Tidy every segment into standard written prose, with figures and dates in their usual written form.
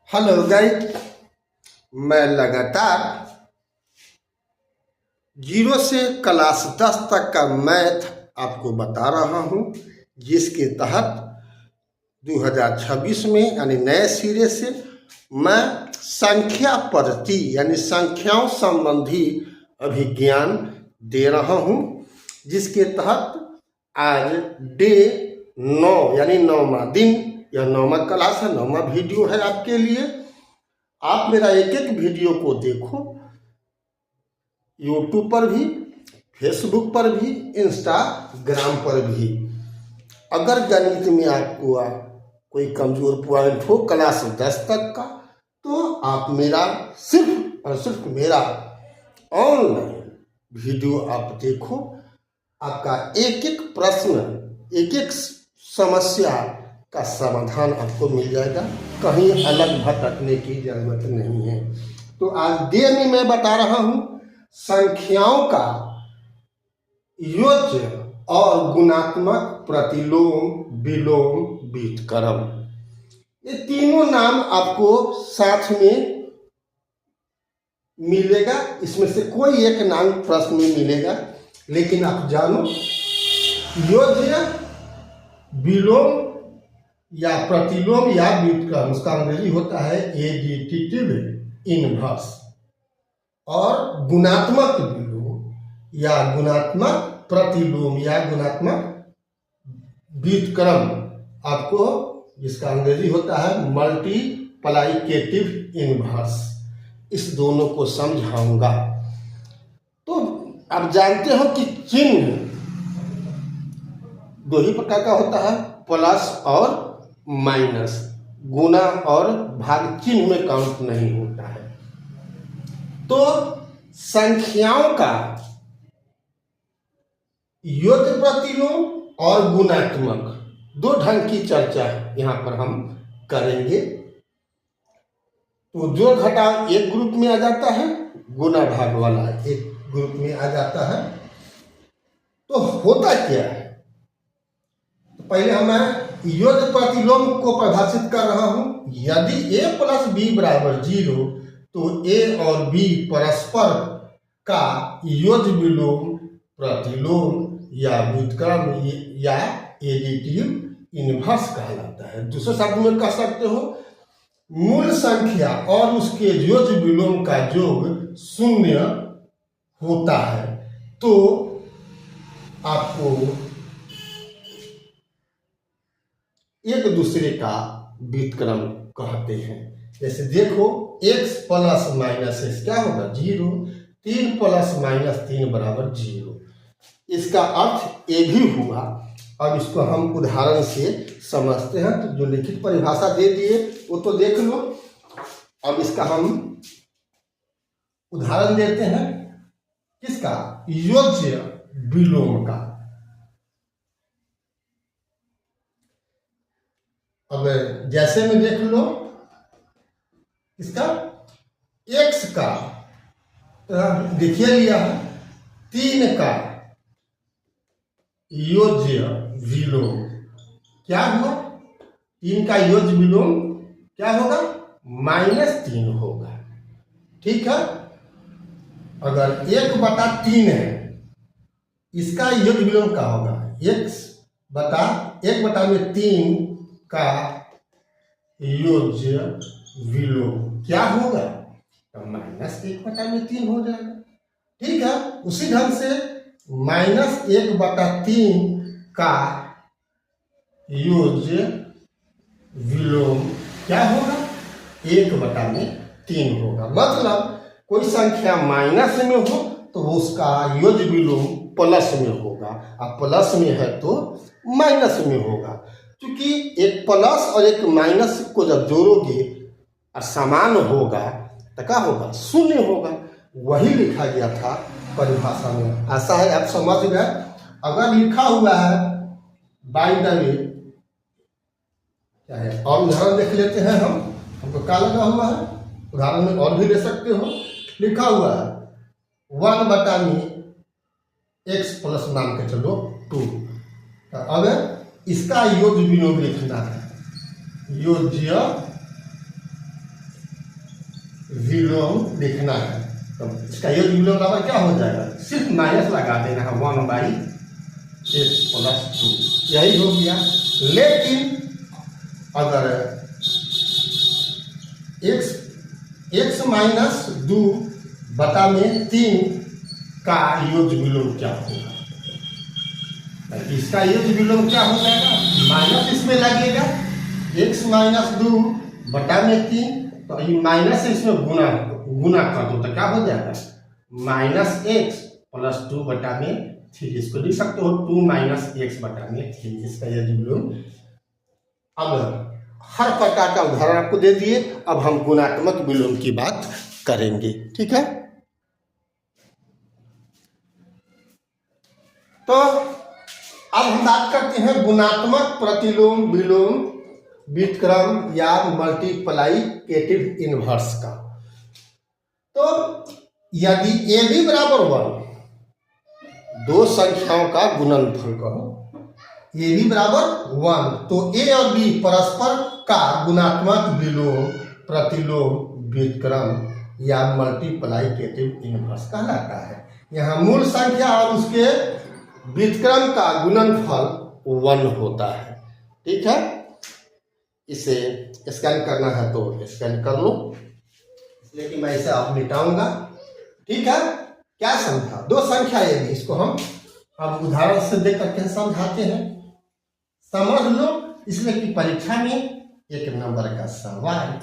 Hello guys, मैं लगातार zero से क्लास 10 तक का मैथ आपको बता रहा हूं, जिसके तहत 2026 में यानी नए सिरे से मैं संख्या पद्धति यानी संख्याओं संबंधी अभिज्ञान दे रहा हूं, जिसके तहत आज डे 9 यानी 9वां दिन यह 9वां क्लास है, 9वां वीडियो है आपके लिए। आप मेरा एक एक वीडियो को देखो, यूट्यूब पर भी, फेसबुक पर भी, इंस्टाग्राम पर भी। अगर गणित में आपको कोई कमजोर पॉइंट हो क्लास 10 तक का, तो आप मेरा सिर्फ और सिर्फ मेरा ऑनलाइन वीडियो आप देखो। आपका एक एक प्रश्न, एक एक समस्या का समाधान आपको मिल जाएगा, कहीं अलग भटकने की जरूरत नहीं है। तो आज डे में मैं बता रहा हूं संख्याओं का योज्य और गुणात्मक, प्रतिलोम, विलोम, व्युत्क्रम। ये तीनों नाम आपको साथ में मिलेगा, इसमें से कोई एक नाम प्रश्न में मिलेगा, लेकिन आप जानो योज्य, विलोम या प्रतिलोम या व्युत्क्रम, उसका अंग्रेजी होता है एडिटिव इनवर्स, और गुणात्मक विलोम या गुणात्मक प्रतिलोम या गुणात्मक व्युत्क्रम आपको, जिसका अंग्रेजी होता है मल्टीप्लाइकेटिव इनवर्स, इस दोनों को समझाऊंगा। तो आप जानते हो कि चिन्ह दो ही प्रकार का होता है, प्लस और माइनस। गुना और भाग चिन्ह में काउंट नहीं होता है। तो संख्याओं का योज्य, प्रतिलोम और गुणात्मक दो ढंग की चर्चा यहां पर हम करेंगे। तो जोड़ घटाव एक ग्रुप में आ जाता है, गुना भाग वाला एक ग्रुप में आ जाता है। तो होता क्या है, तो पहले हमें योज्य प्रतिलोम को परिभाषित कर रहा हूं। यदि a प्लस बी बराबर 0, तो a और b परस्पर का योज्य, विलोम, प्रतिलोम या व्युत्क्रम या एडिटिव इनवर्स कहलाता है। दूसरे शब्द में कह सकते हो मूल संख्या और उसके योज्य विलोम का योग 0 होता है, तो आपको एक दूसरे का व्युत्क्रम कहते हैं। जैसे देखो x प्लस माइनस x क्या होगा 0, 3 प्लस माइनस 3 बराबर 0। इसका अर्थ ये भी हुआ। अब इसको हम उदाहरण से समझते हैं। तो जो लिखित परिभाषा दे दिए वो तो देख लो। अब इसका हम उदाहरण देते हैं, किसका, योज्य विलोम का। अब जैसे में देख लो, इसका x का देखिए लिया है, 3 का योज्य विलोम क्या हुआ, 3 का योज्य विलोम क्या होगा, -3 होगा। ठीक है। अगर 1/3 है, इसका योज्य विलोम क्या होगा, x बटा 1/3 का योज्य विलोम क्या होगा, तो -1/3 हो जाएगा। ठीक है। उसी ढंग से -1/3 का योज्य विलोम क्या होगा, 1/3 होगा। मतलब कोई संख्या माइनस में हो तो उसका योज्य विलोम प्लस में होगा, और प्लस में है तो माइनस में होगा। क्योंकि एक प्लस और एक माइनस को जब जोड़ोगे और समान होगा तो क्या होगा, 0 होगा। वही लिखा गया था परिभाषा में। ऐसा है, आप समझ गए। अगर लिखा हुआ है बाय द वे, क्या है, और उदाहरण देख लेते हैं हमको क्या लगा हुआ है, उदाहरण में और भी ले सकते हो। लिखा हुआ है 1/x प्लस मान के चलो 2। अब इसका योज्य विलोम लिखना है, योज्य विलोम लिखना है। तो इसका योग विलोम बराबर क्या हो जाएगा, सिर्फ माइनस लगा देना है 1/x + 2, यही हो गया। लेकिन अगर x - 2/3 का योग विलोम क्या होगा, इसका योग विलोम क्या हो जाएगा, माइनस इसमें लगेगा, x - 2/3, तो ये माइनस से इसमें गुना कर दो तो क्या हो जाएगा, -x + 2/3, इसको लिख सकते हो 2 - x/3, इसका योग विलोम। अब हर प्रकार का उदाहरण आपको दे दिए, अब हम गुणात्मक विलोम की बात करेंगे, ठीक है। तो अब हम बात करते हैं गुणात्मक प्रतिलोम विलोम व्युत्क्रम या मल्टीप्लाइकेटिव इनवर्स का। तो यदि a b = 1, दो संख्याओं का गुणनफल कहो, a b = 1, तो a और b परस्पर का गुणात्मक विलोम प्रतिलोम व्युत्क्रम या मल्टीप्लाइकेटिव इनवर्स कहलाता है। यहाँ मूल संख्या और उसके व्युत्क्रम का गुणनफल 1 होता है, ठीक है। इसे स्कैन करना है तो स्कैन कर लो, इसलिए कि मैं इसे अब मिटाऊंगा, ठीक है। क्या समझा, दो संख्या ये भी, इसको हम अब उदाहरण से देख करके समझाते हैं, समझ लो, इसलिए कि परीक्षा में 1 नंबर का सवाल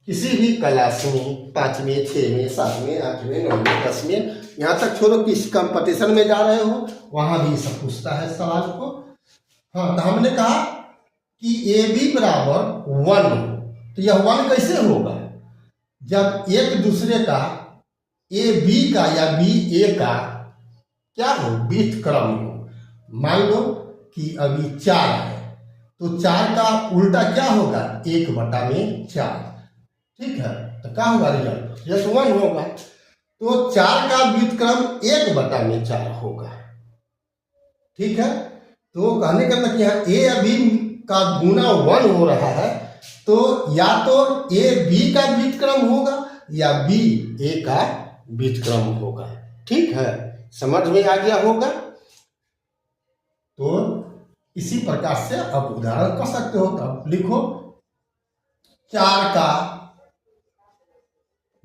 किसी भी क्लास में 5वें 6वें 7वें 8वें 9वें 10वें, यहाँ तक छोड़ो किस कंपटीशन में जा रहे हो वहां भी सब पूछता है सवाल को। हाँ, तो हमने कहा कि a b = 1, तो यह 1 कैसे होगा, जब एक दूसरे का a b का या b a का क्या हो, व्युत्क्रम हो। मान लो कि अभी 4 है, तो 4 का उल्टा क्या होगा, 1/4, ठीक है। तो क्या होगा रिजल्ट, यस 1 होगा। तो 4 का व्युत्क्रम 1/4 होगा, ठीक है। तो कहने का मतलब यहाँ a या b का गुना 1 हो रहा है, तो या तो a b का व्युत्क्रम होगा या b a का व्युत्क्रम होगा, ठीक है। समझ में आ गया होगा। तो इसी प्रकार से आप उदाहरण कर सकते हो। तब लिखो 4 का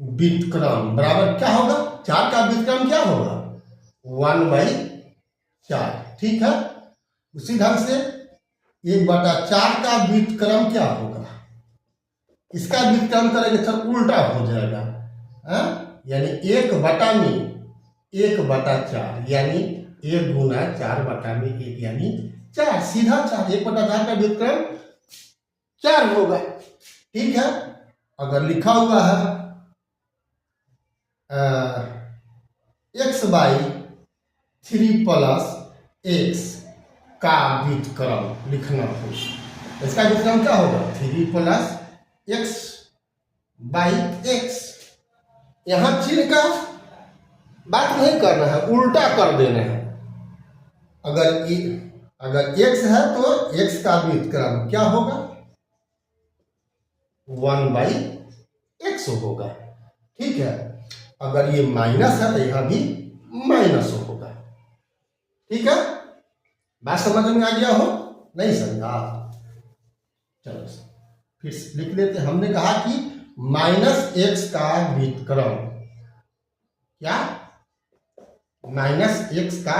व्युत्क्रम बराबर क्या होगा, 4 का व्युत्क्रम क्या होगा, 1/4, ठीक है। उसी ढंग से 1/4 का व्युत्क्रम क्या होगा, इसका व्युत्क्रम करेंगे तो उल्टा हो जाएगा, यानी 1/4, यानी 1 गुना 4/1 यानी 4, सीधा 4, 1/4 का व्युत्क्रम 4 होगा, ठीक है। अगर लिखा हुआ है x/3 + x का व्युत्क्रम लिखना हो, इसका व्युत्क्रम क्या होगा, 3 + x/x। यहां चिन्ह का बात नहीं करना है, उल्टा कर देना है। अगर x है तो x का व्युत्क्रम क्या होगा, 1/x होगा, ठीक है। अगर ये माइनस है तो यहां भी माइनस होगा, ठीक है। बात समझ में आ गया हो, नहीं समझा, चलो फिर लिख लेते। हमने कहा कि -x का व्युत्क्रम, क्या, -x का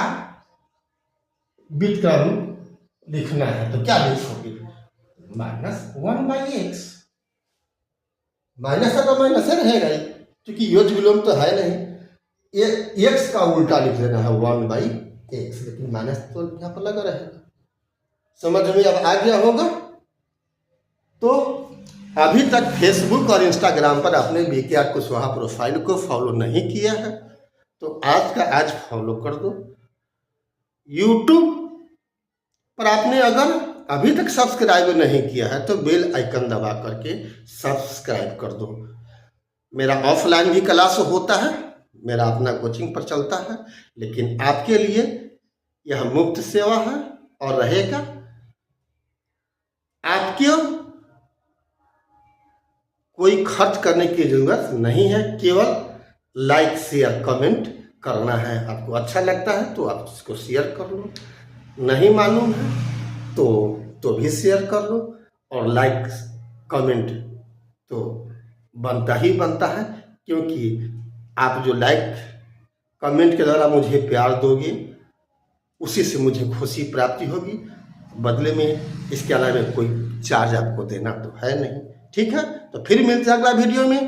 व्युत्क्रम लिखना है, तो क्या लिखोगे, -1/x। माइनस है तो माइनस है रहेगा ही, क्योंकि योग विलोम तो है नहीं। x का उल्टा लिख देना है 1/x, लेकिन माइनस तो यहाँ पर लगा रहेगा। समझ में अब आ गया होगा। तो अभी तक फेसबुक और इंस्टाग्राम पर आपने बीके कुशवाहा प्रोफाइल को फॉलो नहीं किया है तो आज फॉलो कर दो। यूट्यूब पर आपने अगर अभी तक सब्सक्राइब नहीं किया है तो बेल आइकन दबा करके सब्सक्राइब कर दो। मेरा ऑफलाइन भी क्लास होता है, मेरा अपना कोचिंग पर चलता है, लेकिन आपके लिए यह मुफ्त सेवा है और रहेगा। आपके कोई खर्च करने की ज़रूरत नहीं है, केवल लाइक शेयर कमेंट करना है। आपको अच्छा लगता है तो आप उसको शेयर कर लो, नहीं मालूम है तो भी शेयर कर लो, और लाइक कमेंट तो बनता ही बनता है, क्योंकि आप जो लाइक कमेंट के द्वारा मुझे प्यार दोगे उसी से मुझे खुशी प्राप्ति होगी। बदले में इसके अलावा कोई चार्ज आपको देना तो है नहीं। ठीक है, तो फिर मिलते हैं अगला वीडियो में।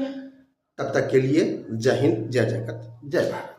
तब तक के लिए जय हिंद, जय जगत, जय भारत।